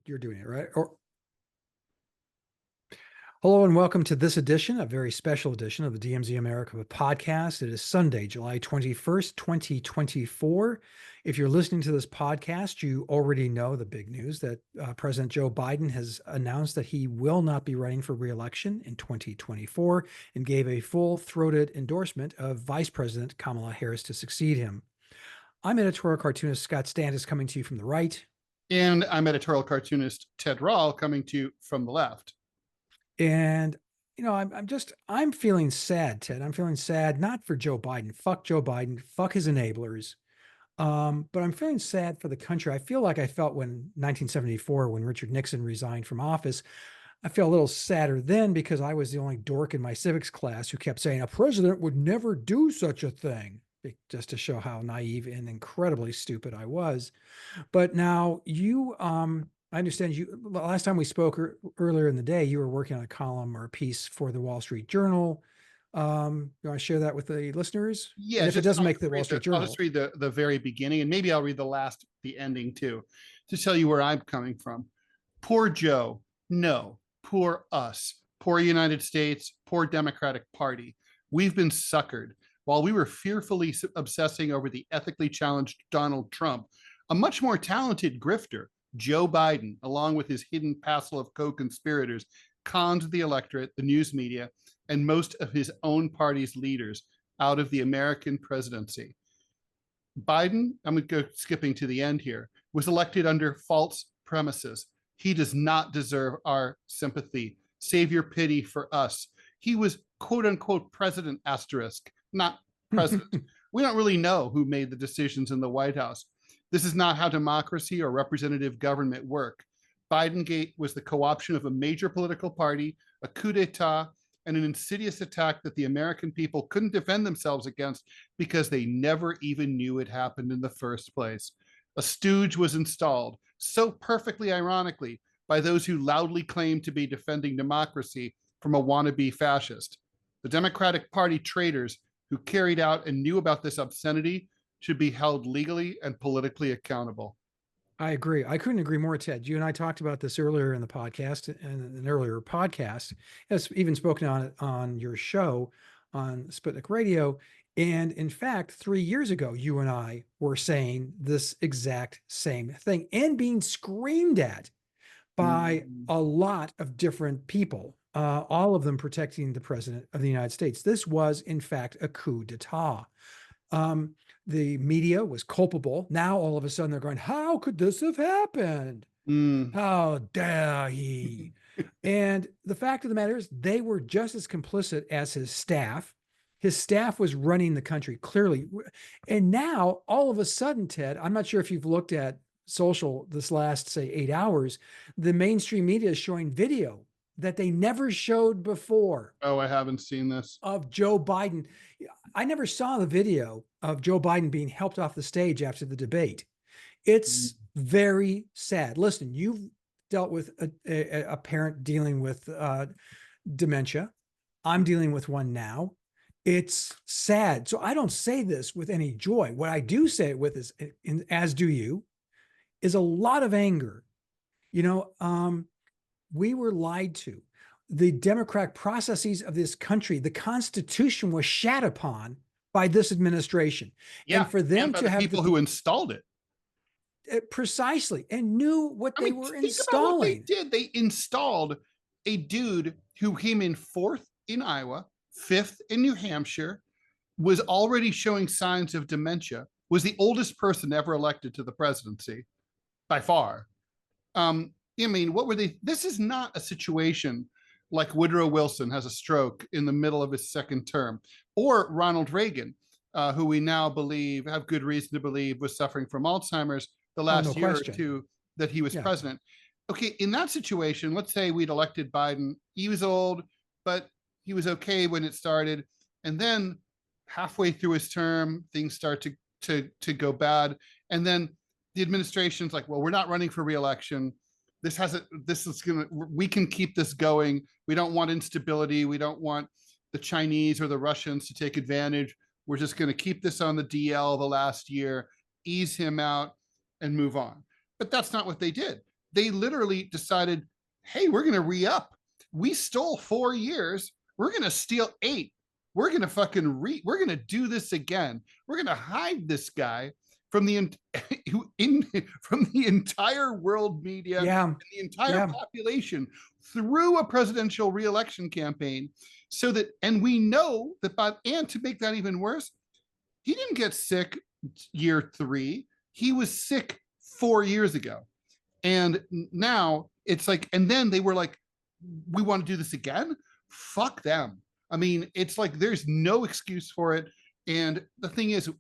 you're doing it, right? Or hello and welcome to this edition, a very special edition of the DMZ America podcast. It is Sunday, July 21st, 2024. If you're listening to this podcast, you already know the big news that President Joe Biden has announced that he will not be running for re-election in 2024 and gave a full-throated endorsement of Vice President Kamala Harris to succeed him. I'm editorial cartoonist Scott Stantis, coming to you from the right. And I'm editorial cartoonist Ted Rall, coming to you from the left. And, you know, I'm feeling sad, Ted. I'm feeling sad, not for Joe Biden. Fuck Joe Biden. Fuck his enablers. But I'm feeling sad for the country. I feel like I felt when 1974, when Richard Nixon resigned from office. I feel a little sadder then because I was the only dork in my civics class who kept saying a president would never do such a thing, just to show how naive and incredibly stupid I was. But now I understand you, last time we spoke earlier in the day, you were working on a column or a piece for the Wall Street Journal. You want to share that with the listeners? Yeah. And if it doesn't make the Wall Street Journal, I'll just read the very beginning, and maybe I'll read the ending too, to tell you where I'm coming from. Poor Joe. No, poor us. Poor United States. Poor Democratic Party. We've been suckered. While we were fearfully obsessing over the ethically challenged Donald Trump, a much more talented grifter, Joe Biden, along with his hidden passel of co-conspirators, conned the electorate, the news media, and most of his own party's leaders out of the American presidency. Biden, I'm going to go skipping to the end here, was elected under false premises. He does not deserve our sympathy. Save your pity for us. He was quote unquote president asterisk, not president. We don't really know who made the decisions in the White House. This is not how democracy or representative government work. Bidengate was the co-option of a major political party, a coup d'etat, and an insidious attack that the American people couldn't defend themselves against because they never even knew it happened in the first place. A stooge was installed, so perfectly ironically, by those who loudly claimed to be defending democracy from a wannabe fascist. The Democratic Party traitors who carried out and knew about this obscenity should be held legally and politically accountable. I agree. I couldn't agree more, Ted. You and I talked about this earlier in the podcast, and an earlier podcast, has even spoken on it on your show on Sputnik Radio. And in fact, 3 years ago, you and I were saying this exact same thing and being screamed at by a lot of different people, all of them protecting the president of the United States. This was, in fact, a coup d'etat. The media was culpable. Now, all of a sudden, they're going, how could this have happened? How dare he? And the fact of the matter is, they were just as complicit as his staff. His staff was running the country, clearly. And now, all of a sudden, Ted, I'm not sure if you've looked at social this last, say, 8 hours, the mainstream media is showing video that they never showed before. Oh, I haven't seen this. Of Joe Biden. I never saw the video of Joe Biden being helped off the stage after the debate. It's very sad. Listen, you've dealt with a parent dealing with dementia. I'm dealing with one now. It's sad. So I don't say this with any joy. What I do say it with is, as do you, is a lot of anger. You know, we were lied to. The democratic processes of this country, the Constitution was shat upon by this administration. Yeah, and for them to have people who installed it precisely and knew what they were installing. What they did. They installed a dude who came in 4th in Iowa, 5th in New Hampshire, was already showing signs of dementia, was the oldest person ever elected to the presidency by far. I mean, what were they? This is not a situation like Woodrow Wilson has a stroke in the middle of his second term, or Ronald Reagan, who we now have good reason to believe was suffering from Alzheimer's the last year or two that he was president. Okay, in that situation, let's say we'd elected Biden. He was old, but he was okay when it started. And then halfway through his term, things start to go bad. And then the administration's like, well, we're not running for re-election. We can keep this going. We don't want instability. We don't want the Chinese or the Russians to take advantage. We're just going to keep this on the DL the last year, ease him out, and move on. But that's not what they did. they literally decided, hey, we're going to re-up. We stole 4 years. We're going to steal 8. We're going to we're going to do this again. We're going to hide this guy from the from the entire world media, and the entire population through a presidential reelection campaign, so that, and we know that, and to make that even worse, he didn't get sick year 3. He was sick 4 years ago. And now it's like, and then they were like, we want to do this again? Fuck them. I mean, it's like, there's no excuse for it. And the thing is,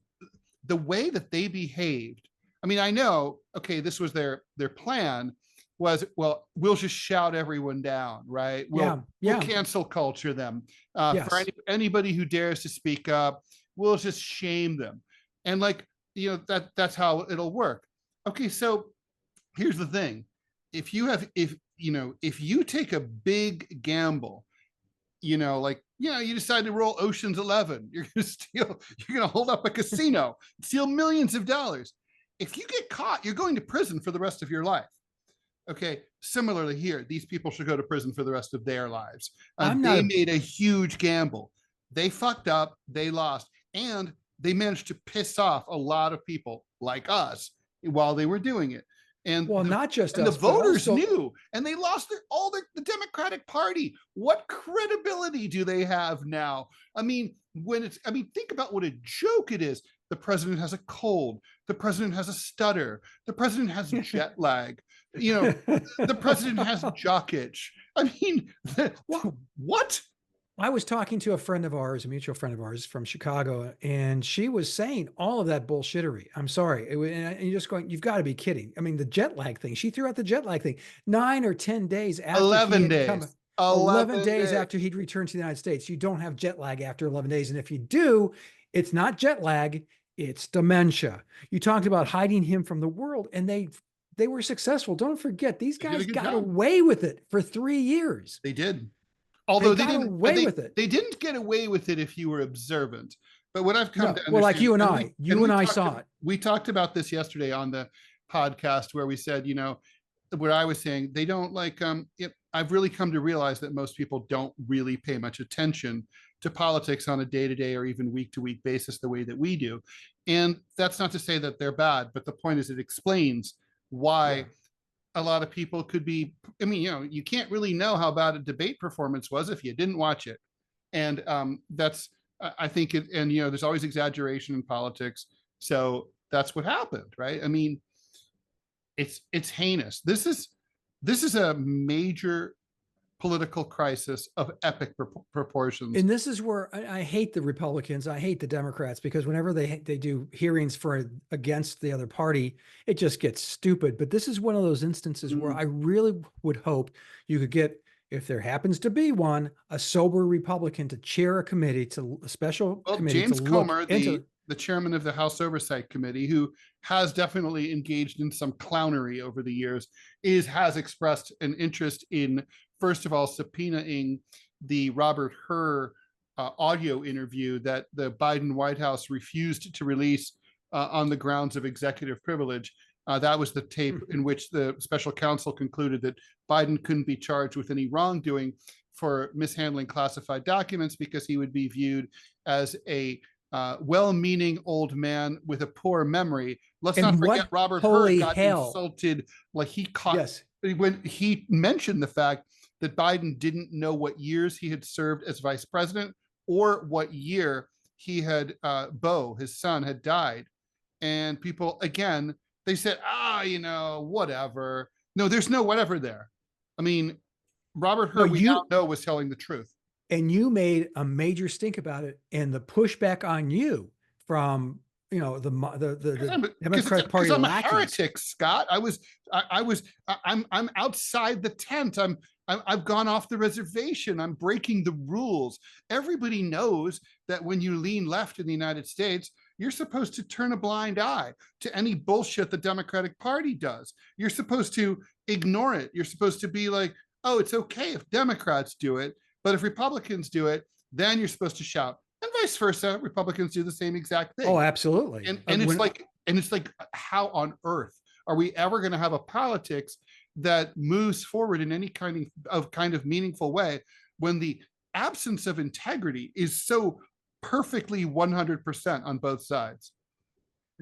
the way that they behaved, I mean, I know, okay, this was their plan was, well, we'll just shout everyone down, right? We'll cancel culture them. For anybody who dares to speak up, we'll just shame them. And like, you know, that's how it'll work. Okay, so here's the thing. If you take a big gamble, you know, like, you decide to roll Ocean's 11, you're going to hold up a casino, steal millions of dollars. If you get caught, you're going to prison for the rest of your life. Okay. Similarly here, these people should go to prison for the rest of their lives. They made a huge gamble. They fucked up, they lost, and they managed to piss off a lot of people like us while they were doing it. And not just us, the voters knew, and they lost the Democratic Party. What credibility do they have now? I mean, think about what a joke it is. The president has a cold. The president has a stutter. The president has jet lag. You know, the president has jock itch. I mean, what? I was talking to a friend of ours, a mutual friend of ours from Chicago, and she was saying all of that bullshittery. I'm sorry. And you're just going, you've got to be kidding. I mean, the jet lag thing, she threw out the jet lag thing 9 or 10 days after 11 days. 11 days after he'd returned to the United States. You don't have jet lag after 11 days. And if you do, it's not jet lag, it's dementia. You talked about hiding him from the world, and they were successful. Don't forget, these guys got away with it for 3 years. They did. Although they didn't get away with it if you were observant. But what I've come to understand, well, like you and I saw it. We talked about this yesterday on the podcast, where we said, you know, where I was saying they don't like, I've really come to realize that most people don't really pay much attention to politics on a day-to-day or even week-to-week basis the way that we do. And that's not to say that they're bad, but the point is it explains why a lot of people could be, I mean, you know, you can't really know how bad a debate performance was if you didn't watch it. And that's, I think, and, you know, there's always exaggeration in politics. So that's what happened, right? I mean, it's heinous. This is a major political crisis of epic proportions. And this is where I hate the Republicans. I hate the Democrats, because whenever they do hearings against the other party, it just gets stupid. But this is one of those instances where I really would hope you could get, if there happens to be one, a sober Republican to chair a committee, a special committee. James Comer, the chairman of the House Oversight Committee, who has definitely engaged in some clownery over the years, has expressed an interest in, first of all, subpoenaing the Robert Hur audio interview that the Biden White House refused to release on the grounds of executive privilege. That was the tape in which the special counsel concluded that Biden couldn't be charged with any wrongdoing for mishandling classified documents because he would be viewed as a well-meaning old man with a poor memory. Let's not forget Robert Hur got insulted, like he caught when he mentioned the fact that Biden didn't know what years he had served as vice president or what year he had, Beau, his son, had died. And people, again, they said, you know, whatever. No, there's no whatever there. I mean, Robert Hur, we now know, was telling the truth. And you made a major stink about it, and the pushback on you from, you know, the Democratic Party. I'm a heretic, Scott. I'm outside the tent. I've gone off the reservation. I'm breaking the rules. Everybody knows that when you lean left in the United States, you're supposed to turn a blind eye to any bullshit the Democratic Party does. You're supposed to ignore it. You're supposed to be like, oh, it's okay if Democrats do it, but if Republicans do it, then you're supposed to shout. And vice versa, Republicans do the same exact thing. Oh, absolutely. And it's like, how on earth are we ever going to have a politics that moves forward in any kind of meaningful way when the absence of integrity is so perfectly 100% on both sides.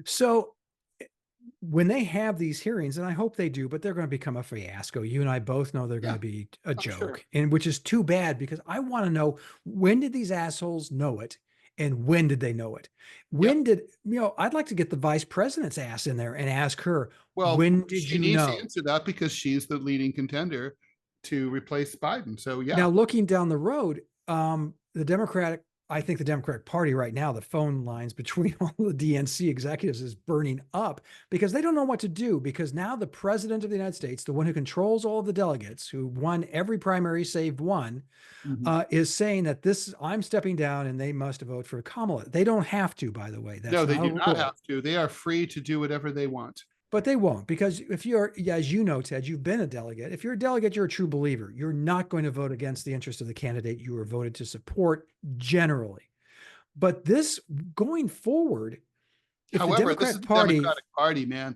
So when they have these hearings, and I hope they do, but they're going to become a fiasco. You and I both know they're going to be a joke, sure. and which is too bad, because I want to know, when did these assholes know it? And when did they know it? When did, I'd like to get the vice president's ass in there and ask her, Well, when did she you needs know? to answer that because she's the leading contender to replace Biden. So yeah. Now, looking down the road, I think the Democratic Party right now, the phone lines between all the DNC executives is burning up, because they don't know what to do, because now the president of the United States, the one who controls all of the delegates, who won every primary save one, is saying that I'm stepping down and they must vote for Kamala. They don't have to, by the way. That's no, they not do a not rule. have to. They are free to do whatever they want. But they won't, because if you're, as you know, Ted, you've been a delegate. If you're a delegate, you're a true believer. You're not going to vote against the interest of the candidate you were voted to support generally. But this, going forward, if However, the this is Democratic the Party, Democratic Party, man.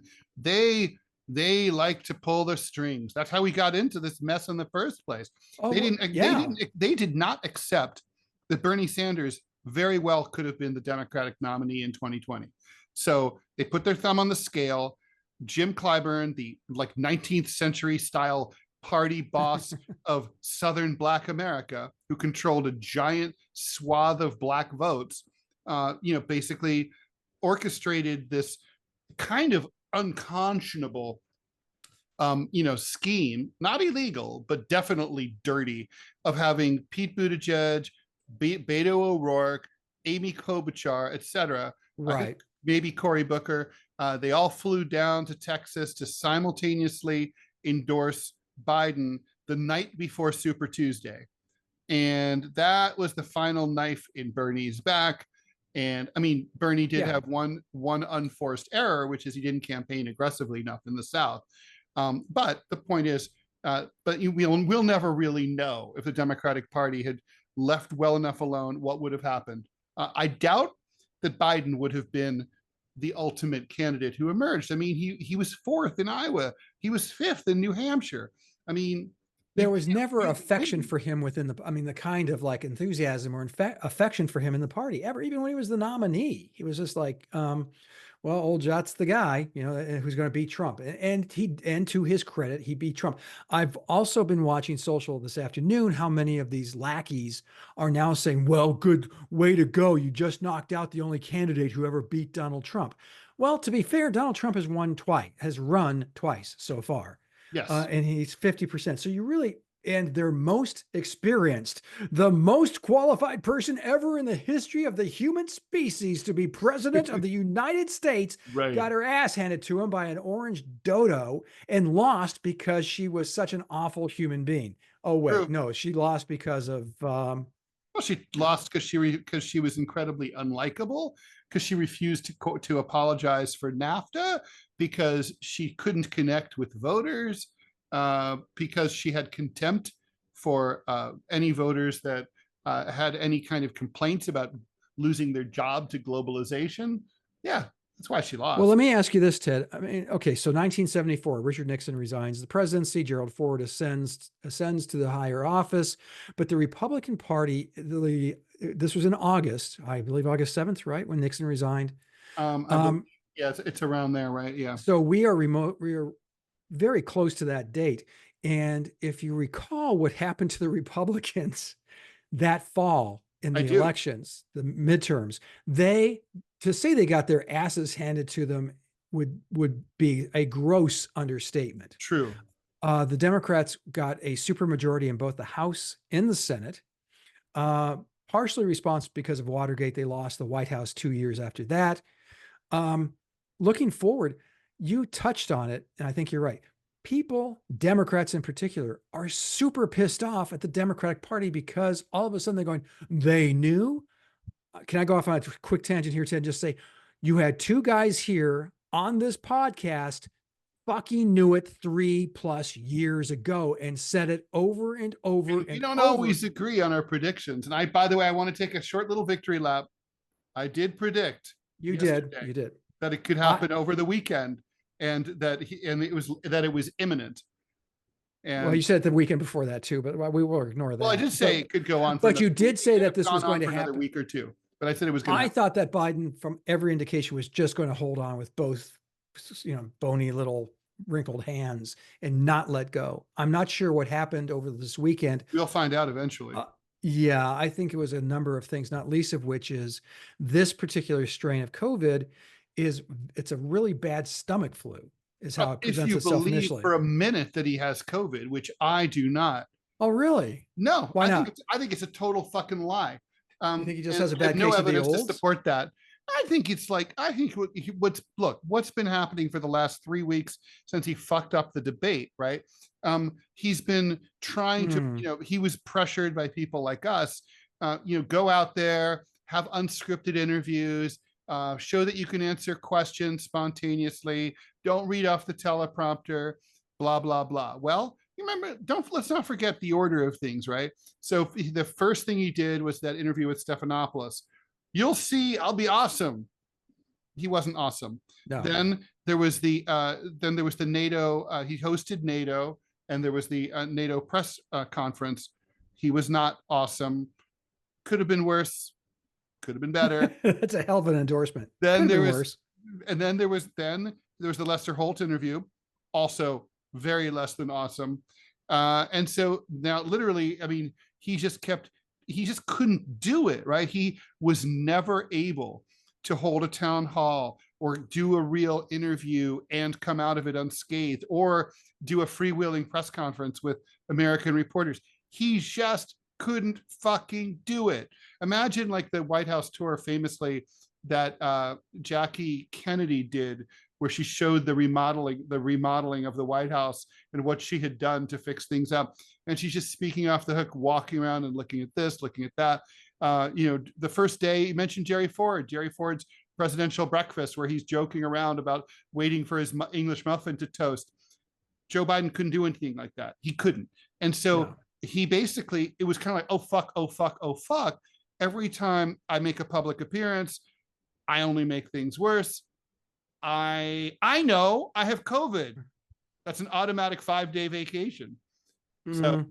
They like to pull the strings. That's how we got into this mess in the first place. They did not accept that Bernie Sanders very well could have been the Democratic nominee in 2020. So they put their thumb on the scale. Jim Clyburn, the 19th century style party boss of Southern Black America, who controlled a giant swath of Black votes, basically orchestrated this kind of unconscionable, scheme, not illegal, but definitely dirty, of having Pete Buttigieg, Beto O'Rourke, Amy Klobuchar, etc., right? Maybe Cory Booker. They all flew down to Texas to simultaneously endorse Biden the night before Super Tuesday. And that was the final knife in Bernie's back. And I mean, Bernie did have one unforced error, which is he didn't campaign aggressively enough in the South. But the point is, we'll never really know if the Democratic Party had left well enough alone what would have happened. I doubt that Biden would have been the ultimate candidate who emerged. I mean, he was fourth in Iowa. He was fifth in New Hampshire. I mean, there was never affection for him within the kind of enthusiasm or affection for him in the party ever. Even when he was the nominee, he was just like, well, old Jot's the guy, who's going to beat Trump. And to his credit, he beat Trump. I've also been watching social this afternoon, how many of these lackeys are now saying, well, good way to go. You just knocked out the only candidate who ever beat Donald Trump. Well, to be fair, Donald Trump has run twice so far. Yes. And he's 50%. So you really, and they're most experienced, the most qualified person ever in the history of the human species to be president of the United States, got her ass handed to him by an orange dodo and lost because she was such an awful human being. Oh, wait, True. No, she lost because of, well, she lost because she was incredibly unlikable, because she refused to apologize for NAFTA, because she couldn't connect with voters, because she had contempt for any voters that had any kind of complaints about losing their job to globalization. Yeah, that's why she lost. Well, let me ask you this, Ted. I mean, okay, so 1974, Richard Nixon resigns the presidency. Gerald Ford ascends to the higher office, but the Republican Party, this was in August, I believe August 7th, right, when Nixon resigned. Yeah, it's around there, right? Yeah. So we are very close to that date. And if you recall what happened to the Republicans that fall in the elections, the midterms, to say they got their asses handed to them would be a gross understatement. True. The Democrats got a supermajority in both the House and the Senate, partially responsible because of Watergate. They lost the White House 2 years after that. Looking forward, you touched on it, and I think you're right. People, Democrats in particular, are super pissed off at the Democratic Party because all of a sudden they're going, they knew. Can I go off on a quick tangent here, Ted? Just say, you had two guys here on this podcast fucking knew it 3+ years ago and said it over and over. We don't always agree on our predictions. And by the way, I want to take a short little victory lap. I did predict. You did that it could happen over the weekend, and that it was imminent. Well, you said the weekend before that too, but we will ignore that. Well, I did say it could go on. But you did say that this was going to happen another week or two. But I said it was going to. I thought that Biden, from every indication, was just going to hold on with both, bony little wrinkled hands and not let go. I'm not sure what happened over this weekend. We'll find out eventually. Yeah, I think it was a number of things, not least of which is this particular strain of COVID it's a really bad stomach flu, is how it presents itself initially. If you believe for a minute that he has COVID, which I do not. Oh, really? No. Why not? I think it's a total fucking lie. You think he just has a bad case of the olds? To support that. I think what's been happening for the last 3 weeks since he fucked up the debate, right? He's been trying to, he was pressured by people like us, go out there, have unscripted interviews, show that you can answer questions spontaneously, don't read off the teleprompter, blah, blah, blah. Well, remember, let's not forget the order of things, right? So the first thing he did was that interview with Stephanopoulos. You'll see, I'll be awesome. He wasn't awesome. No. Then there was the NATO. He hosted NATO, and there was the NATO press conference. He was not awesome. Could have been worse. Could have been better. That's a hell of an endorsement. Then there was the Lester Holt interview, also very less than awesome. And so now, literally, I mean, he just couldn't do it, right? He was never able to hold a town hall or do a real interview and come out of it unscathed, or do a freewheeling press conference with American reporters. He just couldn't fucking do it. Imagine like the White House tour famously that Jackie Kennedy did, where she showed the remodeling of the White House and what she had done to fix things up. And she's just speaking off the hook, walking around and looking at this, looking at that. The first day he mentioned Jerry Ford's presidential breakfast, where he's joking around about waiting for his English muffin to toast. Joe Biden couldn't do anything like that. He couldn't. And so he basically, it was kind of like, oh, fuck, oh, fuck, oh, fuck. Every time I make a public appearance, I only make things worse. I know I have COVID. That's an automatic 5-day vacation. So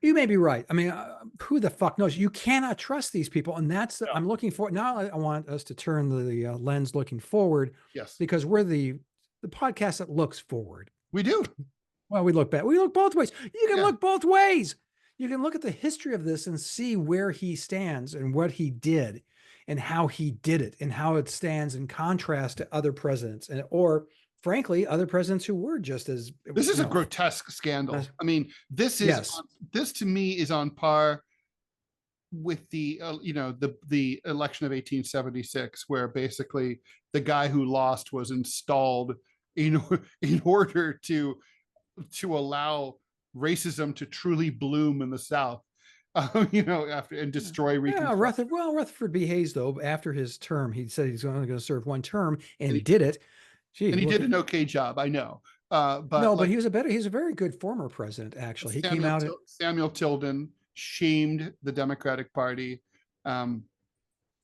you may be right. I mean, who the fuck knows? You cannot trust these people. And that's, I'm looking for, now I want us to turn the lens looking forward. Yes. Because we're the podcast that looks forward. We do. Well, we look back. We look both ways. You can look both ways. You can look at the history of this and see where he stands and what he did and how he did it and how it stands in contrast to other presidents, or frankly, other presidents who were just as. This is a grotesque scandal. I mean, this to me is on par with the election of 1876, where basically the guy who lost was installed in order to allow racism to truly bloom in the South. After and destroy Reconstruction. Rutherford B. Hayes, though, after his term, he said he's only going to serve one term, and he did it. Gee, and he did an okay job, I know. But he's a very good former president, actually. He came out. Samuel Tilden shamed the Democratic Party, and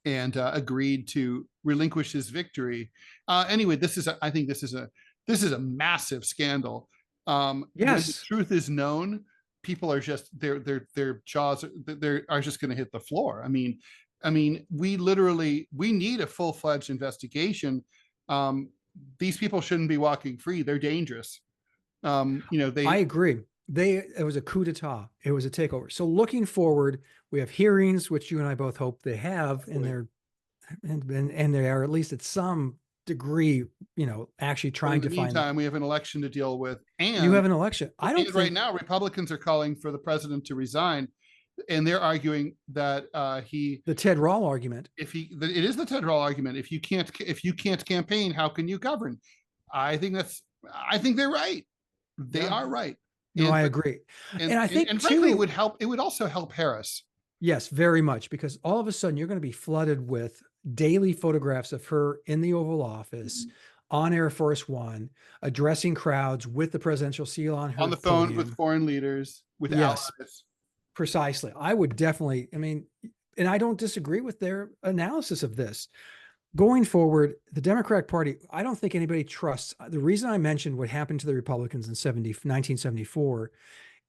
agreed to relinquish his victory. Anyway, I think this is a massive scandal. When the truth is known, people are just their jaws are just going to hit the floor. I mean, we need a full-fledged investigation. These people shouldn't be walking free. They're dangerous. I agree. It was a coup d'etat. It was a takeover. So looking forward, we have hearings, which you and I both hope they have, and they are at least at some degree, actually trying to find. In the meantime, we have an election to deal with, and you have an election. Right now, Republicans are calling for the president to resign, and they're arguing that the Ted Rall argument. It is the Ted Rall argument. If you can't campaign, how can you govern? I think they're right. They are right. No, I agree. And I think frankly, it would help. It would also help Harris. Yes, very much, because all of a sudden you're going to be flooded with daily photographs of her in the Oval Office, on Air Force One, addressing crowds with the presidential seal on her, on the phone with foreign leaders, with allies. Precisely. I would definitely, and I don't disagree with their analysis of this. Going forward, the Democratic Party, I don't think anybody trusts. The reason I mentioned what happened to the Republicans in 1974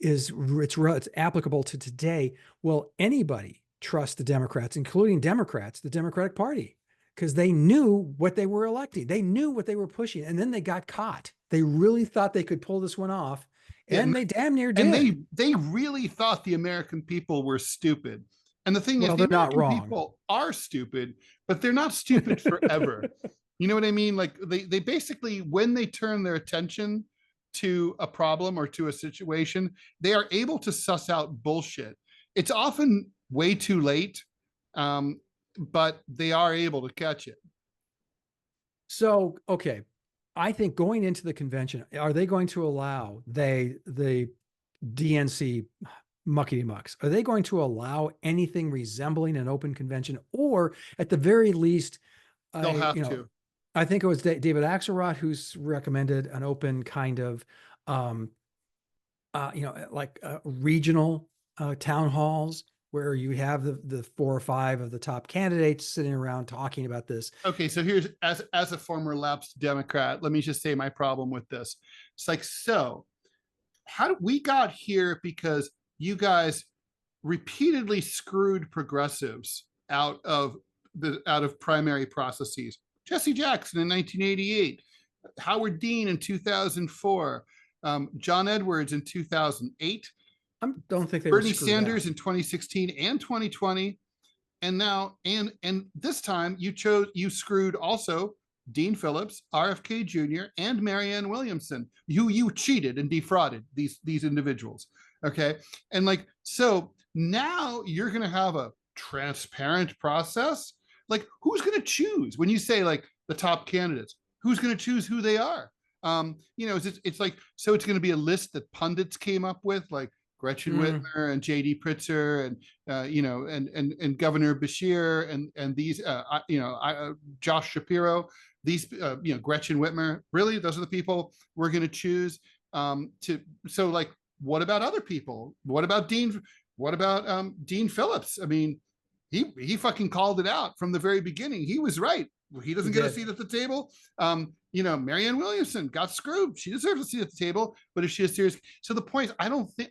it's applicable to today. Will anybody trust the Democrats, including Democrats, the Democratic Party? Because they knew what they were electing. They knew what they were pushing. And then they got caught. They really thought they could pull this one off. Yeah, And they damn near and did. they really thought the American people were stupid. And the thing is, Well, the they're not American wrong. people are stupid, but they're not stupid forever. You know what I mean? Like they basically, when they turn their attention to a problem or to a situation, they are able to suss out bullshit. It's often way too late, but they are able to catch it. So, okay. I think going into the convention, are they going to allow the DNC muckety mucks? Are they going to allow anything resembling an open convention, or at the very least, They'll have to. I think it was David Axelrod who's recommended an open kind of, like regional town halls where you have the 4 or 5 of the top candidates sitting around talking about this. Okay, so here's, as a former lapsed Democrat, let me just say my problem with this. It's like, so how did we got here? Because you guys repeatedly screwed progressives out of primary processes. Jesse Jackson in 1988, Howard Dean in 2004, John Edwards in 2008. I don't think they Bernie were Sanders out in 2016 and 2020. And now, and this time you screwed also Dean Phillips, RFK Jr., and Marianne Williamson. You cheated and defrauded these individuals. Okay. And like, so now you're going to have a transparent process. Like, who's going to choose when you say like the top candidates? Who's going to choose who they are? It's like, so it's going to be a list that pundits came up with, like Gretchen Whitmer and J.D. Pritzker and Governor Bashir and these Josh Shapiro, these Gretchen Whitmer. Really, those are the people we're going to choose. So like, what about other people? What about Dean? What about Dean Phillips? I mean, he fucking called it out from the very beginning. He was right. He doesn't get a seat at the table. Marianne Williamson got screwed. She deserves a seat at the table, but if she is serious, so the point is,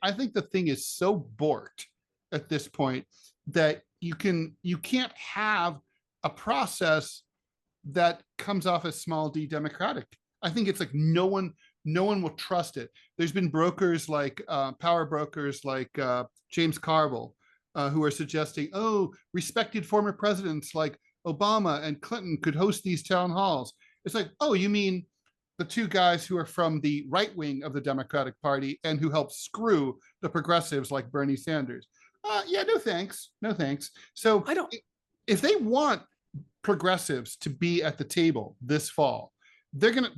I think the thing is so borked at this point that you can't have a process that comes off as small d democratic. I think it's like no one will trust it. There's been brokers like power brokers like James Carville who are suggesting, respected former presidents like Obama and Clinton could host these town halls. It's like, oh, you mean the 2 guys who are from the right wing of the Democratic Party and who helped screw the progressives like Bernie Sanders? Yeah, no thanks. No thanks. So if they want progressives to be at the table this fall, that's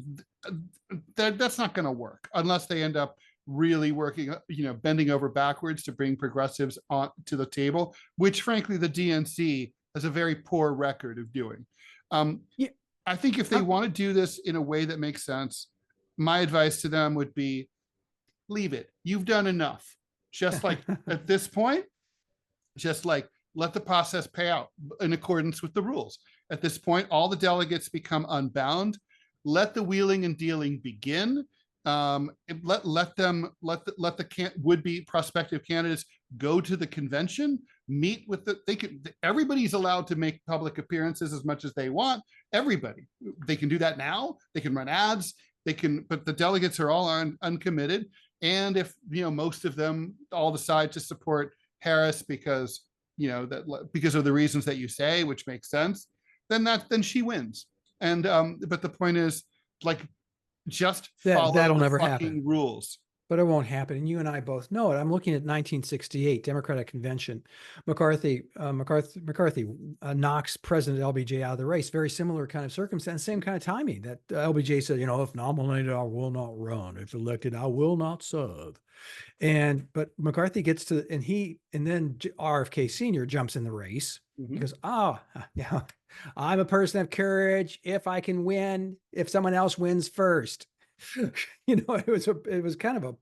not going to work unless they end up really working, bending over backwards to bring progressives on to the table, which frankly, the DNC has a very poor record of doing. I think if they want to do this in a way that makes sense, my advice to them would be, leave it. You've done enough. Just like at this point, just like let the process pay out in accordance with the rules. At this point, all the delegates become unbound. Let the wheeling and dealing begin. Let the would-be prospective candidates go to the convention, meet with everybody's allowed to make public appearances as much as they want. Everybody, they can do that now. They can run ads. But the delegates are all uncommitted. And if most of them all decide to support Harris because of the reasons that you say, which makes sense, then she wins. And but the point is, like, just follow that'll the never fucking happen. rules. But it won't happen. And you and I both know it. I'm looking at 1968 Democratic Convention. McCarthy knocks President LBJ out of the race. Very similar kind of circumstance, same kind of timing. That LBJ said, if nominated, I will not run. If elected, I will not serve. But McCarthy gets to, and then RFK Sr. jumps in the race. He goes, I'm a person of courage. If I can win, if someone else wins first. It was kind of a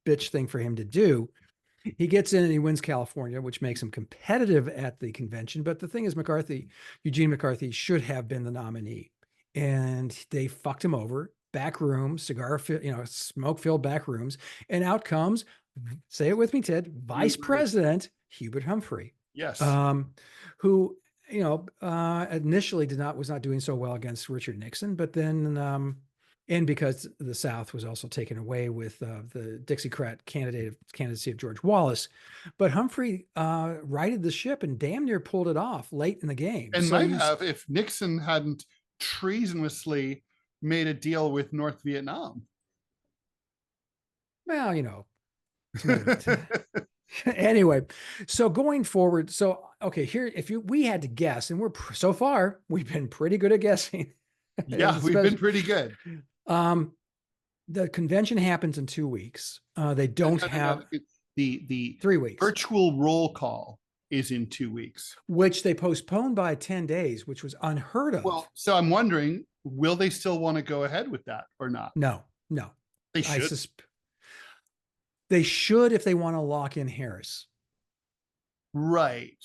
bitch thing for him to do. He gets in and he wins California, which makes him competitive at the convention. But the thing is, Eugene McCarthy should have been the nominee, and they fucked him over. Back rooms, smoke-filled back rooms, and out comes say it with me, Ted, Vice Hubert. President Hubert Humphrey, Yes. who, initially was not doing so well against Richard Nixon, but then, and because the South was also taken away with the Dixiecrat candidacy of George Wallace, but Humphrey righted the ship and damn near pulled it off late in the game. And So might have if Nixon hadn't treasonously made a deal with North Vietnam. well, anyway, so going forward, okay, here, we had to guess, and so far we've been pretty good at guessing. Yeah, we've been pretty good. The convention happens in 2 weeks. They don't have the 3 weeks. Virtual roll call is in 2 weeks, which they postponed by 10 days, which was unheard of. Well, so I'm wondering, will they still want to go ahead with that or not? No. They should. They should if they want to lock in Harris. Right.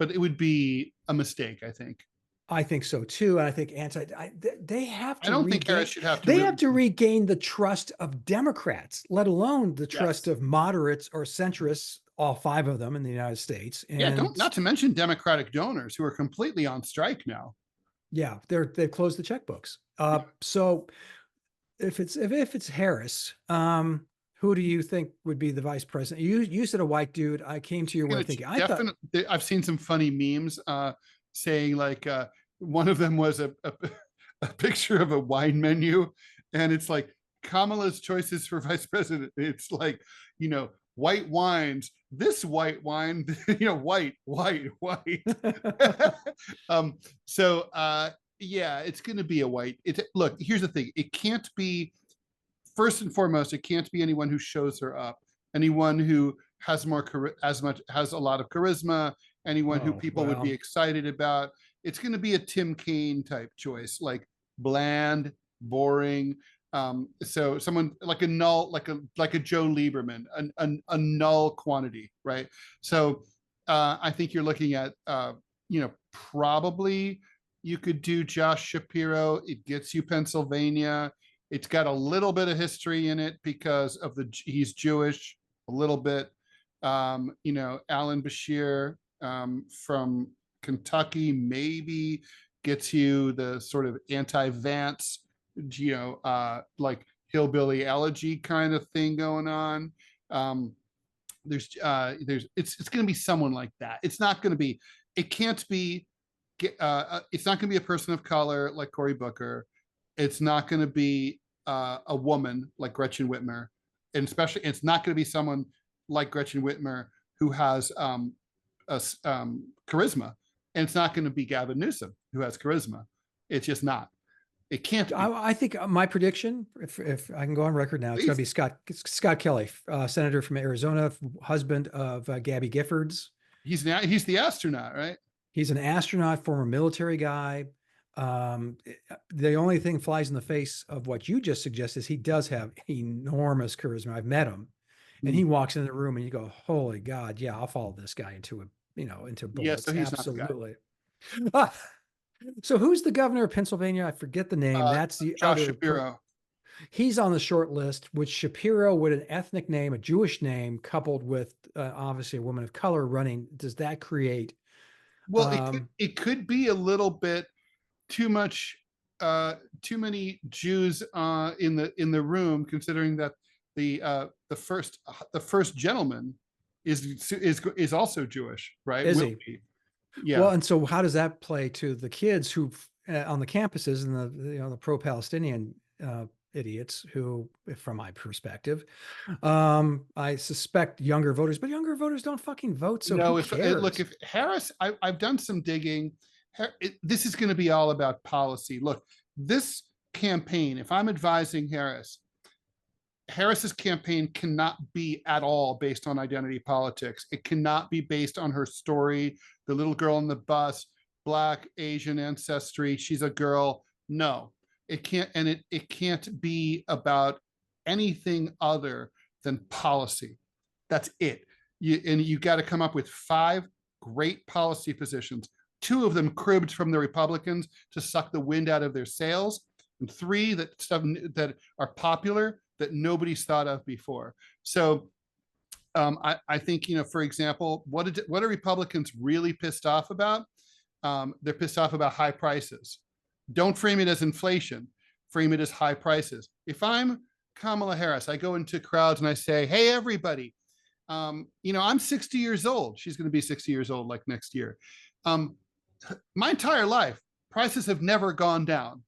But it would be a mistake, I think. I think so too. And I think they have to. I don't think Harris should have to. They have to regain the trust of Democrats, let alone the trust of moderates or centrists, all 5 of them in the United States. And not to mention Democratic donors who are completely on strike now. Yeah, they've closed the checkbooks. So if it's Harris, who do you think would be the vice president? You said a white dude. I came to your way thinking. I've seen some funny memes saying like one of them was a picture of a wine menu, and it's like Kamala's choices for vice president. It's like, white wines. This white wine, white. Yeah, it's going to be a white. Look, here's the thing. It can't be. First and foremost, it can't be anyone who shows her up, anyone who has a lot of charisma, anyone who people would be excited about. It's going to be a Tim Kaine type choice, like bland, boring. So someone like a null, like a Joe Lieberman, a null quantity, right? So I think you're looking at, probably you could do Josh Shapiro. It gets you Pennsylvania. It's got a little bit of history in it because of he's Jewish, a little bit. Alan Bashir from Kentucky maybe gets you the sort of anti-Vance, like hillbilly elegy kind of thing going on. It's going to be someone like that. It's not going to be a person of color like Cory Booker. It's not going to be a woman like Gretchen Whitmer, and especially it's not going to be someone like Gretchen Whitmer who has charisma, and it's not going to be Gavin Newsom who has charisma. It's just not. It can't. I think my prediction, if I can go on record now, it's going to be Scott Kelly, senator from Arizona, husband of Gabby Giffords. He's the astronaut, right? He's an astronaut, former military guy. The only thing flies in the face of what you just suggested is he does have enormous charisma. I've met him, and he walks in the room and you go, holy God, yeah, I'll follow this guy into bullets. Yeah, so he's absolutely. So who's the governor of Pennsylvania? I forget the name. That's the Josh Shapiro. He's on the short list, which Shapiro, with an ethnic name, a Jewish name, coupled with obviously a woman of color running. Does that create? Well, it could be a little bit too many Jews in the room, considering that the first gentleman is also Jewish, right? Is he? Yeah. Well, and so how does that play to the kids who on the campuses and the pro-Palestinian idiots who, from my perspective, I suspect younger voters, but younger voters don't fucking vote. So no, if Harris, I've done some digging. This is going to be all about policy. Look, this campaign, if I'm advising Harris's campaign cannot be at all based on identity politics. It cannot be based on her story, the little girl on the bus, Black, Asian ancestry, she's a girl. No, it can't. And it can't be about anything other than policy. That's it. You got to come up with 5 great policy positions, 2 of them cribbed from the Republicans to suck the wind out of their sails, and 3 that are popular that nobody's thought of before. So I think, for example, what are Republicans really pissed off about? They're pissed off about high prices. Don't frame it as inflation. Frame it as high prices. If I'm Kamala Harris, I go into crowds and I say, hey, everybody, I'm 60 years old. She's going to be 60 years old like next year. My entire life, prices have never gone down.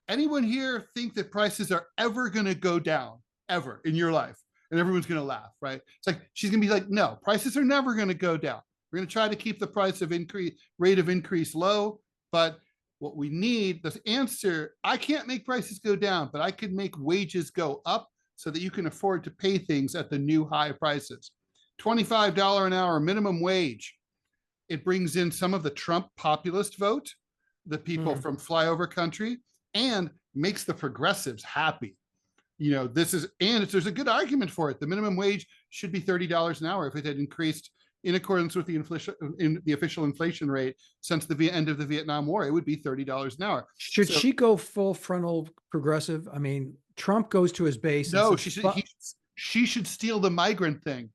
Anyone here think that prices are ever going to go down, ever in your life? And everyone's going to laugh, right? It's like, she's going to be like, no, prices are never going to go down. We're going to try to keep the rate of increase low. But what we need, the answer, I can't make prices go down, but I could make wages go up so that you can afford to pay things at the new high prices. $25 an hour minimum wage. It brings in some of the Trump populist vote, the people from flyover country, and makes the progressives happy. There's a good argument for it. The minimum wage should be $30 an hour if it had increased in accordance with the official inflation rate since the end of the Vietnam War. It would be $30 an hour. Should she go full frontal progressive? I mean, Trump goes to his base. No, she should steal the migrant thing.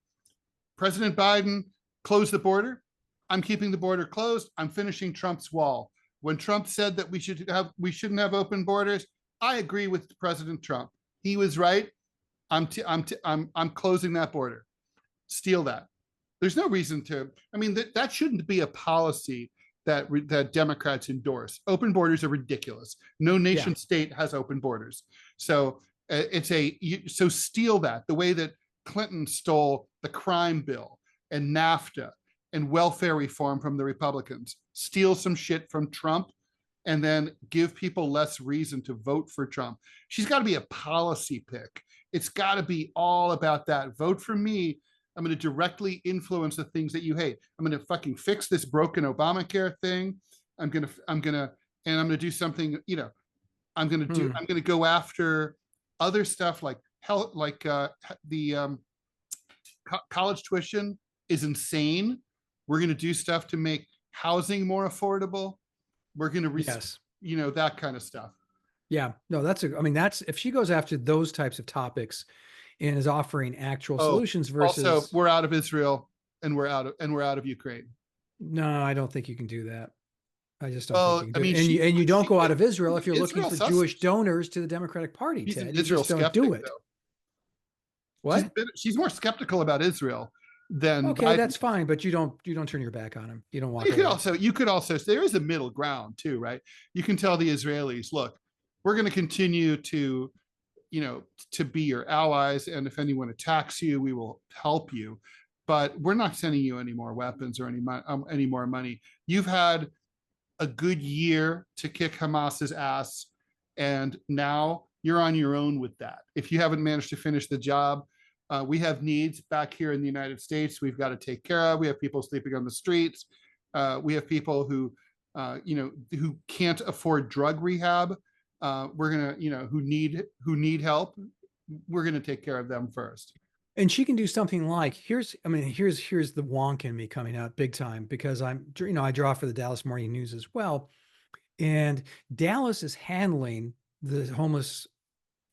President Biden closed the border. I'm keeping the border closed. I'm finishing Trump's wall. When Trump said that we shouldn't have open borders, I agree with President Trump. He was right. I'm closing that border. Steal that. There's no reason to. I mean, that shouldn't be a policy that Democrats endorse. Open borders are ridiculous. No nation state has open borders. So so steal that. The way that Clinton stole the crime bill and NAFTA and welfare reform from the Republicans. Steal some shit from Trump and then give people less reason to vote for Trump. She's got to be a policy pick. It's got to be all about that. Vote for me. I'm going to directly influence the things that you hate. I'm going to fucking fix this broken Obamacare thing. I'm going to do something, I'm going to go after other stuff like health, like college tuition is insane. We're going to do stuff to make housing more affordable. We're going to, that kind of stuff. Yeah, no, that's if she goes after those types of topics and is offering actual solutions versus. Also, we're out of Israel and we're out of Ukraine. No, I don't think you can do that. I just don't think you can do it. And you don't go out of Israel if you're looking for Jewish donors to the Democratic Party, Ted. You just don't do it. What? She's more skeptical about Israel than okay, that's fine, but you don't turn your back on him. You don't walk away. You could also there is a middle ground too, right? You can tell the Israelis, look, we're going to continue to be your allies, and if anyone attacks you, we will help you, but we're not sending you any more weapons or any more money. You've had a good year to kick Hamas's ass, and now you're on your own with that. If you haven't managed to finish the job, we have needs back here in the United States we've got to take care of. We have people sleeping on the streets. We have people who can't afford drug rehab. We're gonna, who need help. We're gonna take care of them first. And she can do something like here's the wonk in me coming out big time, because I draw for the Dallas Morning News as well, and Dallas is handling the homeless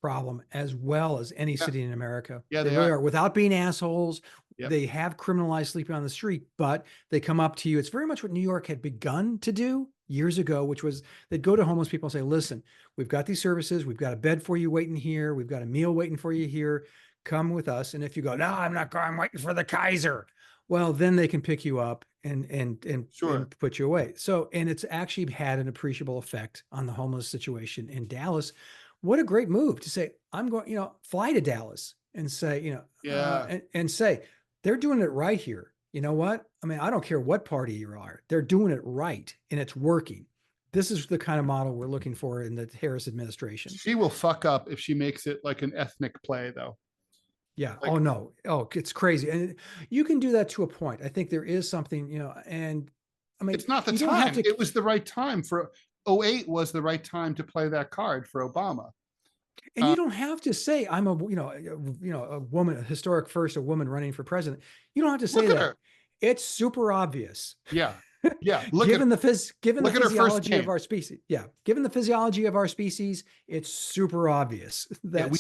problem as well as any city in America. Yeah, they really are, without being assholes. Yep. They have criminalized sleeping on the street, but they come up to you. It's very much what New York had begun to do years ago, which was they'd go to homeless people and say, listen, we've got these services. We've got a bed for you waiting here. We've got a meal waiting for you here. Come with us. And if you go, no, I'm not going, I'm waiting for the Kaiser. Well, then they can pick you up and put you away. So, and it's actually had an appreciable effect on the homeless situation in Dallas. What a great move to say, I'm going, fly to Dallas and say, and say, they're doing it right here. You know what? I mean, I don't care what party you are. They're doing it right and it's working. This is the kind of model we're looking for in the Harris administration. She will fuck up if she makes it like an ethnic play, though. Yeah. Like, oh, no. Oh, it's crazy. And you can do that to a point. I think there is something, and I mean, it's not the time. It was the right time for 2008 was the right time to play that card for Obama. And you don't have to say I'm a woman, a historic first, a woman running for president. You don't have to say that. Her. It's super obvious. Yeah. Yeah. Given the physiology of our species. Yeah. Given the physiology of our species, it's super obvious that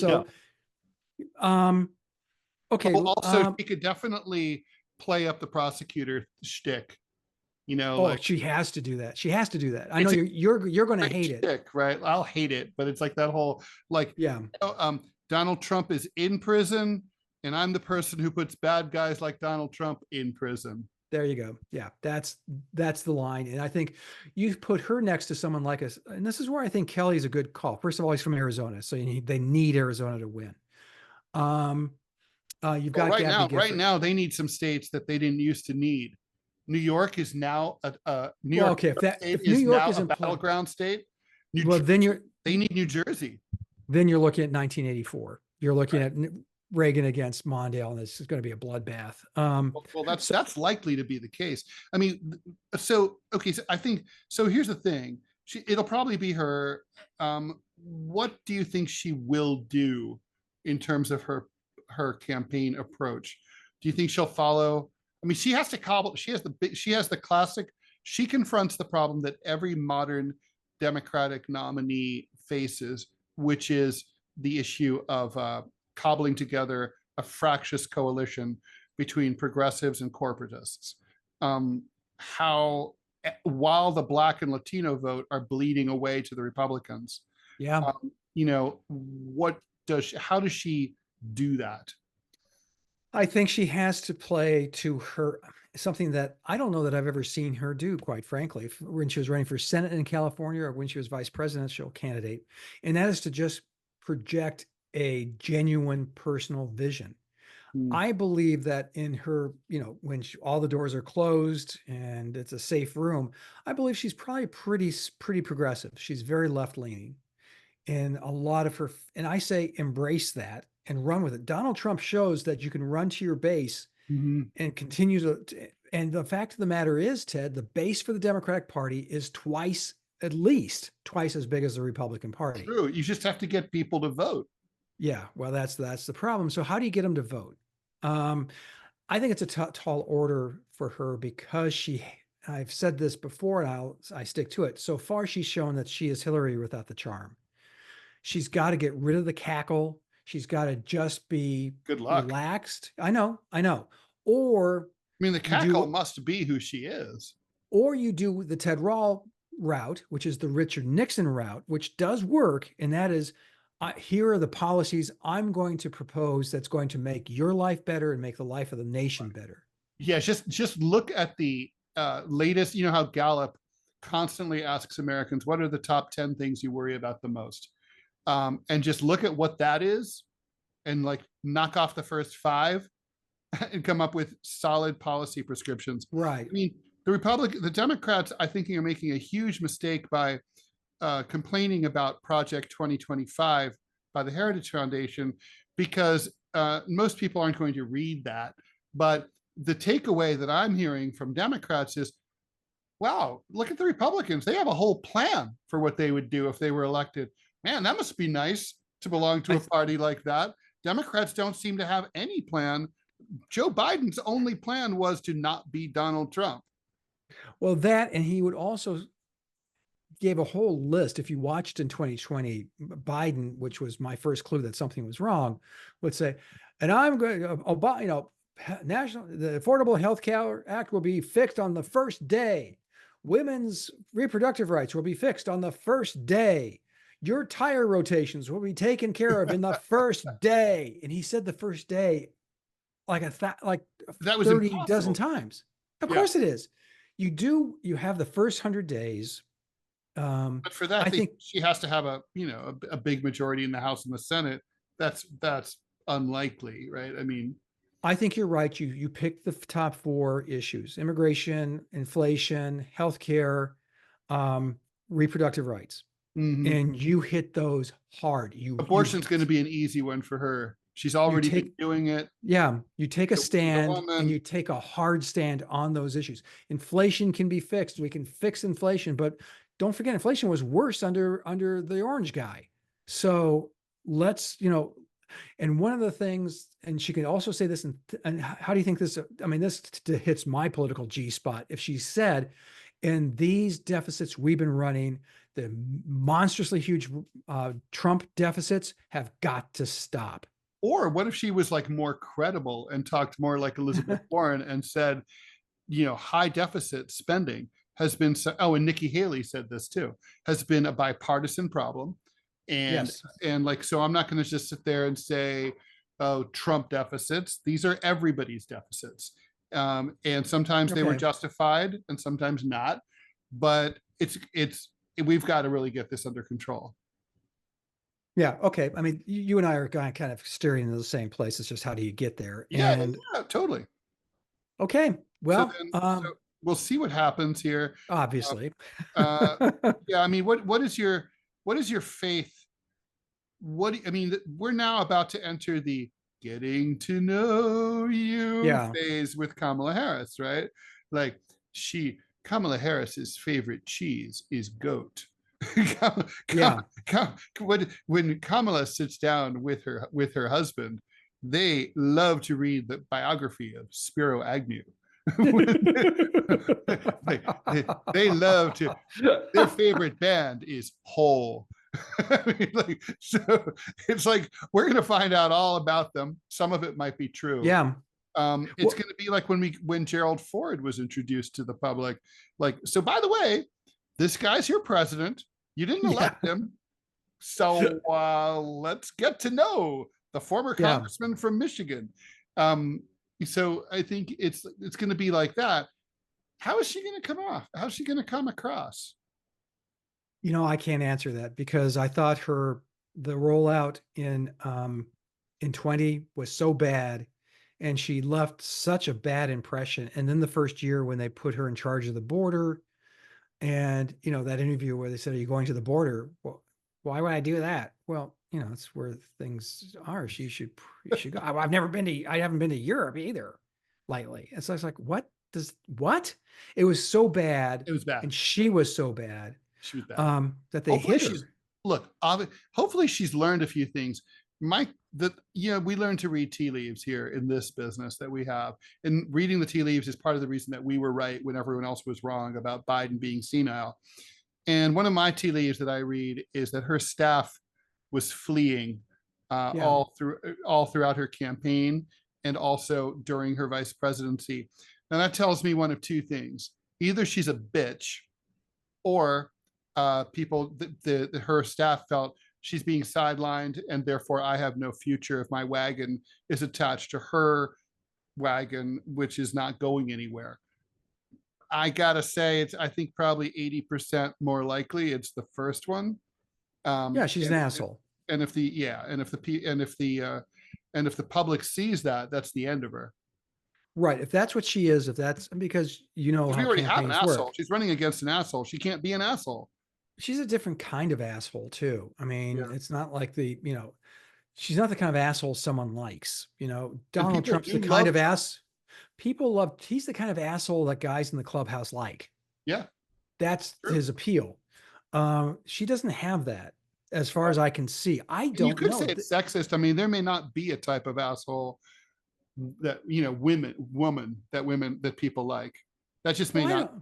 Okay. Oh, also, she could definitely play up the prosecutor shtick. Oh, Like she has to do that. She has to do that. I know it's a you're going to great hate it. shtick, right? I'll hate it, but it's like that whole like, Yeah. Donald Trump is in prison, and I'm the person who puts bad guys like Donald Trump in prison. There you go. Yeah, that's the line. And I think you put her next to someone like us, and this is where I think Kelly's a good call. First of all, he's from Arizona, so they need Arizona to win. You've Well, got Gabby right Gifford. now, they need some states that they didn't used to need. New York is now New Well, York okay, State if New is York now a isn't playing, battleground state. New well, Jersey, they need New Jersey. then you're looking at 1984. You're looking Right. at Reagan against Mondale, and this is going to be a bloodbath. Well, that's likely to be the case. I mean, so okay, so I think so. Here's the thing: it'll probably be her. What do you think she will do in terms of her campaign approach? Do you think she'll follow? I mean, she has to cobble. She has the classic. She confronts the problem that every modern Democratic nominee faces, which is the issue of cobbling together a fractious coalition between progressives and corporatists. How while the Black and Latino vote are bleeding away to the Republicans, yeah, how does she do that? I think she has to play to her something that I don't know that I've ever seen her do, quite frankly, when she was running for Senate in California or when she was vice presidential candidate. And that is to just project a genuine personal vision. Hmm. I believe that in her, when all the doors are closed and it's a safe room, I believe she's probably pretty progressive. She's very left leaning. And a lot of her, and I say embrace that and run with it. Donald Trump shows that you can run to your base Mhm. and continue and the fact of the matter is, Ted, the base for the Democratic Party is at least twice as big as the Republican Party. True. You just have to get people to vote. Yeah, well, that's the problem. So how do you get them to vote? Um, I think it's a tall order for her because I've said this before and I stick to it. So far, she's shown that she is Hillary without the charm. She's got to get rid of the cackle. She's got to just be Good luck. relaxed. I know. Or I mean, the you cackle do, must be who she is. or you do the Ted Rall route, which is the Richard Nixon route, which does work. And that is, here are the policies I'm going to propose that's going to make your life better and make the life of the nation better. Yeah, just look at the latest. You know how Gallup constantly asks Americans, "What are the top 10 things you worry about the most?" And just look at what that is, and like knock off the first five, and come up with solid policy prescriptions. Right. I mean, the Democrats, I think, are making a huge mistake by complaining about Project 2025 by the Heritage Foundation, because most people aren't going to read that. But the takeaway that I'm hearing from Democrats is, wow, look at the Republicans. They have a whole plan for what they would do if they were elected. Man, that must be nice to belong to a party like that. Democrats don't seem to have any plan. Joe Biden's only plan was to not be Donald Trump. Well, and he would also gave a whole list. If you watched in 2020, Biden, which was my first clue that something was wrong, would say, and I'm going to, the Affordable Health Care Act will be fixed on the first day. Women's reproductive rights will be fixed on the first day. Your tire rotations will be taken care of in the first day. And he said the first day like that was 30 impossible. dozen times. Of course it is. You have the first 100 days. But for that, I think she has to have a big majority in the House and the Senate. That's unlikely, right? I mean, I think you're right. You picked the top four issues: immigration, inflation, healthcare, reproductive rights, and you hit those hard. Abortion's going to be an easy one for her. She's already been doing it. Yeah, you take a stand and you take a hard stand on those issues. Inflation can be fixed. We can fix inflation, but don't forget, inflation was worse under the orange guy. So let's, and one of the things, and she can also say this, and how do you think this, I mean, this hits my political G spot. If she said, in these deficits we've been running, the monstrously huge Trump deficits have got to stop. Or what if she was like more credible and talked more like Elizabeth Warren and said, high deficit spending has been and Nikki Haley said this too, has been a bipartisan problem. And Yes. so I'm not going to just sit there and say, oh, Trump deficits. These are everybody's deficits. And sometimes they were Okay. justified and sometimes not. But we've got to really get this under control. Yeah. Okay. I mean, you and I are kind of steering into the same place. It's just how do you get there? Yeah, And yeah, totally. okay. So Well, then, so we'll see what happens here. obviously. Uh, yeah, I mean, what is your faith? I mean, we're now about to enter the getting to know you Yeah. phase with Kamala Harris, right? Like Kamala Harris's favorite cheese is goat. Yeah. When Kamala sits down with her husband, they love to read the biography of Spiro Agnew. they love to. Their favorite band is Hole. I mean, so it's like we're going to find out all about them. Some of it might be true. Yeah. It's going to be like when Gerald Ford was introduced to the public. Like, so by the way, this guy's your president. You didn't elect him, so let's get to know the former congressman from Michigan. So I think it's going to be like that. How is she going to come off? How's she going to come across? I can't answer that because I thought the rollout in 20 was so bad and she left such a bad impression. And then the first year when they put her in charge of the border and, that interview where they said, are you going to the border? Well, why would I do that? Well, it's where things are. You should go. I haven't been to Europe either lately. And so I was like, what? It was so bad. It was bad. And she was so bad. She was bad. That they hit her. Look, hopefully she's learned a few things. We learn to read tea leaves here in this business that we have. And reading the tea leaves is part of the reason that we were right when everyone else was wrong about Biden being senile. And one of my tea leaves that I read is that her staff was fleeing all throughout her campaign and also during her vice presidency. And that tells me one of two things. Either she's a bitch or her staff felt she's being sidelined and therefore I have no future if my wagon is attached to her wagon, which is not going anywhere. I gotta say, I think probably 80% more likely it's the first one. She's an asshole. And if the public sees that, that's the end of her. Right. If that's what she is, because we already have an asshole. She's running against an asshole. She can't be an asshole. She's a different kind of asshole too. I mean, it's not like she's not the kind of asshole someone likes. Donald Trump's the kind of ass people love. He's the kind of asshole that guys in the clubhouse like. Yeah. That's his appeal. She doesn't have that as far as I can see. I don't know. You could say it's sexist. I mean, there may not be a type of asshole that that people like. That just may not.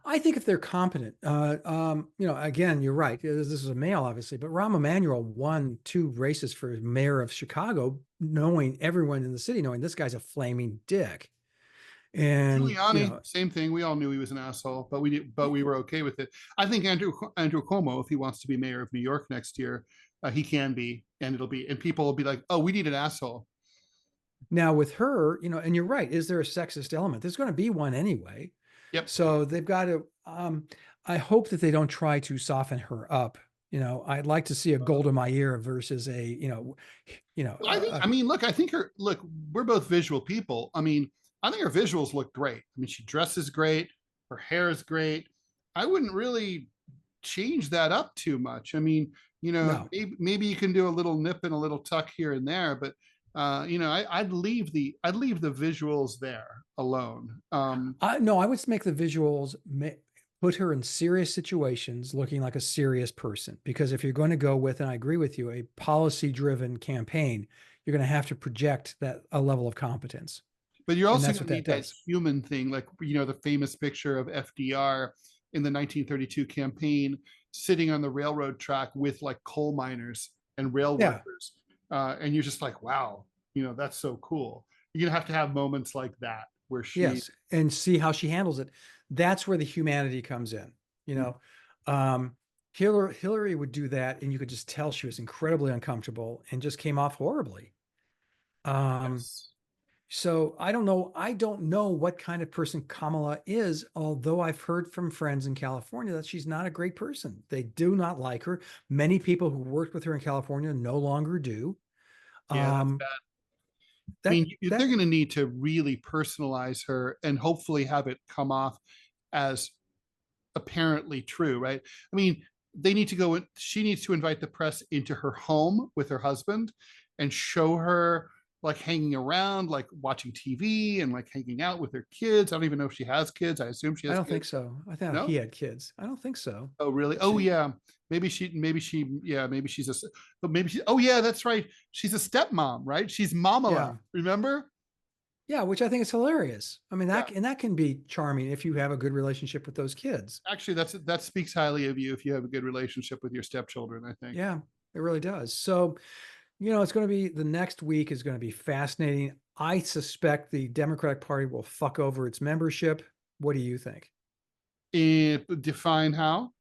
I think if they're competent, again, you're right. This is a male, obviously, but Rahm Emanuel won 2 races for mayor of Chicago, knowing everyone in the city, knowing this guy's a flaming dick. And Giuliani, same thing. We all knew he was an asshole, but we were okay with it. I think Andrew Cuomo, if he wants to be mayor of New York next year, he can be, and people will be like, oh, we need an asshole. Now with her, and you're right. Is there a sexist element? There's going to be one anyway. Yep. So they've got to, I hope that they don't try to soften her up. I'd like to see a Golda Meir versus a, I think we're both visual people. I mean, I think her visuals look great. I mean, she dresses great. Her hair is great. I wouldn't really change that up too much. I mean, maybe you can do a little nip and a little tuck here and there, but I'd leave the visuals there alone. No, I would make the visuals put her in serious situations, looking like a serious person. Because if you're going to go with, and I agree with you, a policy-driven campaign, you're going to have to project a level of competence. But you're also going to need that human thing, like the famous picture of FDR in the 1932 campaign, sitting on the railroad track with like coal miners and rail workers. And you're just like, wow, that's so cool. You're gonna have to have moments like that where she, Yes, and see how she handles it. That's where the humanity comes in. You know, Hillary would do that, and you could just tell she was incredibly uncomfortable and just came off horribly. Um, yes, so I don't know. I don't know what kind of person Kamala is, although I've heard from friends in California that she's not a great person. They do not like her. Many people who worked with her in California no longer do. yeah, that's Um, bad. I that mean, they're that going to need to really personalize her and hopefully have it come off as apparently true, right? I mean, they need to go in, she needs to invite the press into her home with her husband and show her like hanging around, like watching TV and like hanging out with her kids. I don't even know if she has kids. I assume she I has don't think kids. so. I thought he No? had kids. I don't think so. Oh, really? Does Oh, she? yeah. Yeah, maybe she's but maybe oh, yeah, that's right. She's a stepmom, right? She's Mamala. Yeah. Remember? Yeah, which I think is hilarious. I mean, Yeah. that can be charming if you have a good relationship with those kids. Actually, that speaks highly of you if you have a good relationship with your stepchildren, I think. Yeah, it really does. So, it's going to be the next week is going to be fascinating. I suspect the Democratic Party will fuck over its membership. What do you think? And define how.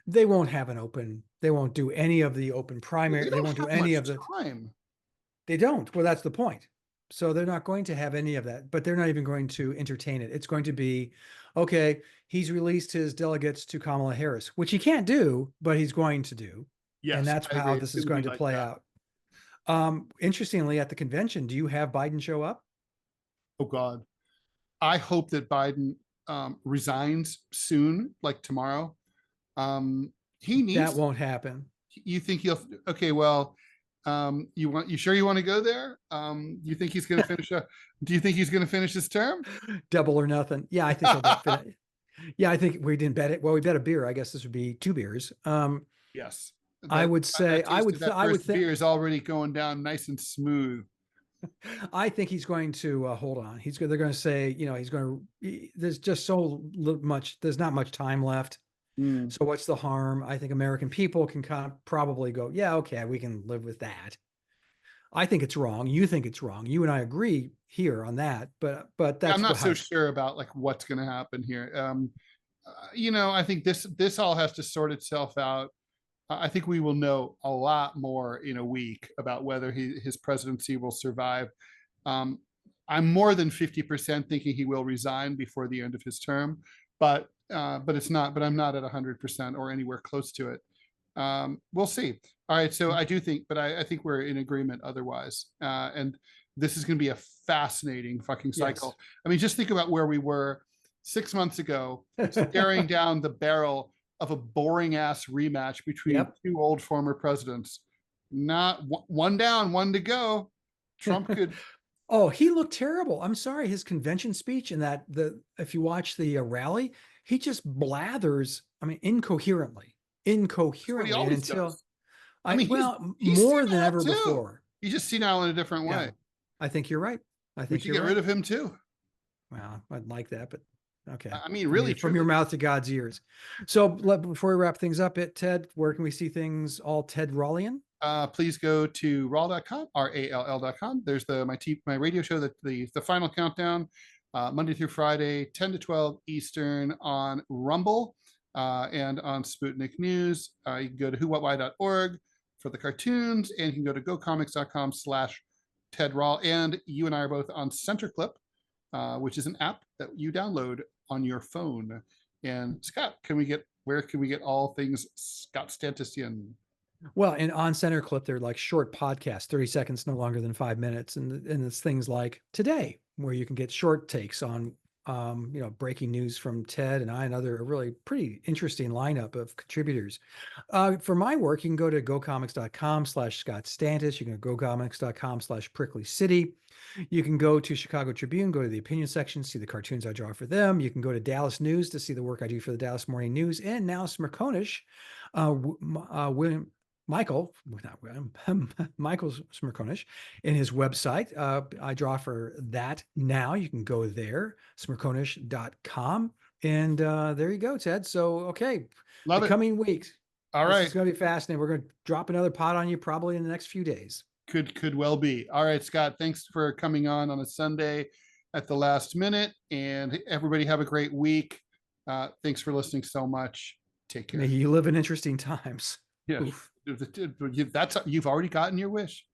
They won't do any of the open Well, they primary. They don't won't do have any much of the, time. they don't. Well, that's the point. So they're not going to have any of that, but they're not even going to entertain it. It's going to be, okay, he's released his delegates to Kamala Harris, which he can't do, but he's going to do. And Yes, that's I how agree. It's this is going to be going to like play that. out. Interestingly, at the convention, do you have Biden show up? Oh God, I hope that Biden resigns soon, like tomorrow. He That needs. won't happen. You think he'll? Okay, well, you sure you want to go there? You think he's going to finish? Do you think he's going to finish his term? Double or nothing. Yeah, I think he'll get fit. Yeah, I think we didn't bet it. Well, we bet a beer. I guess this would be two beers. Yes. I That would say, that taste of that I would first think, beer is already going down nice and smooth. I think he's going to hold on. They're going to say, he's going to, there's just so much, there's not much time left. Mm. So what's the harm? I think American people can kind of probably go, yeah, okay, we can live with that. I think it's wrong. You think it's wrong. You and I agree here on that, but Yeah, I'm that's not how so it's, sure about like what's going to happen here. I think this all has to sort itself out. I think we will know a lot more in a week about whether his presidency will survive. Um, I'm more than 50% thinking he will resign before the end of his term, but it's not. But I'm not at 100% or anywhere close to it. We'll see. All right, so I do think, but I think we're in agreement otherwise. And this is going to be a fascinating fucking yes. cycle. I mean, just think about where we were 6 months ago, staring down the barrel of a boring ass rematch between Yep. two old former presidents. Not one down, one to go. Trump could. Oh, he looked terrible. I'm sorry. His convention speech and if you watch the rally, he just blathers, I mean, That's what he incoherently. And always until does. I mean, he's more than senile ever too. before. He's just senile in a different Yeah, way. I think you're right. I We think should you're get rid right. of him too. Well, I'd like that, but okay. I mean, really, From your truly. mouth to God's ears. So before we wrap things up, Ted, where can we see things all Ted Rallian? Please go to raw.com, RALL.com. There's my radio show, the final countdown, Monday through Friday, 10 to 12 Eastern on Rumble and on Sputnik News. You can go to whowhatwhy.org for the cartoons, and you can go to gocomix.com/Ted Rall. And you and I are both on Centerclip, which is an app that you download on your phone. And Scott, where can we get all things Scott Stantisian? Well, and on Center Clip, they're like short podcasts, 30 seconds, no longer than 5 minutes. And it's things like today, where you can get short takes on, breaking news from Ted and I and other really pretty interesting lineup of contributors. For my work, you can go to gocomics.com/Scott Stantis. You can go gocomics.com/Prickly City. You can go to Chicago Tribune, go to the opinion section, see the cartoons I draw for them. You can go to Dallas News to see the work I do for the Dallas Morning News. And now Smirkonish, William Michael, not William, Michael Smirkonish, in his website. I draw for that now. You can go there, smirkonish.com. And there you go, Ted. So, okay, Love the it. coming weeks. All This right. is going to be fascinating. We're going to drop another pot on you probably in the next few days. Could well be. All right, Scott, thanks for coming on a Sunday at the last minute, and everybody have a great week. Thanks for listening so much. Take care. May you live in interesting times. Yeah, Oof. that's, you've already gotten your wish.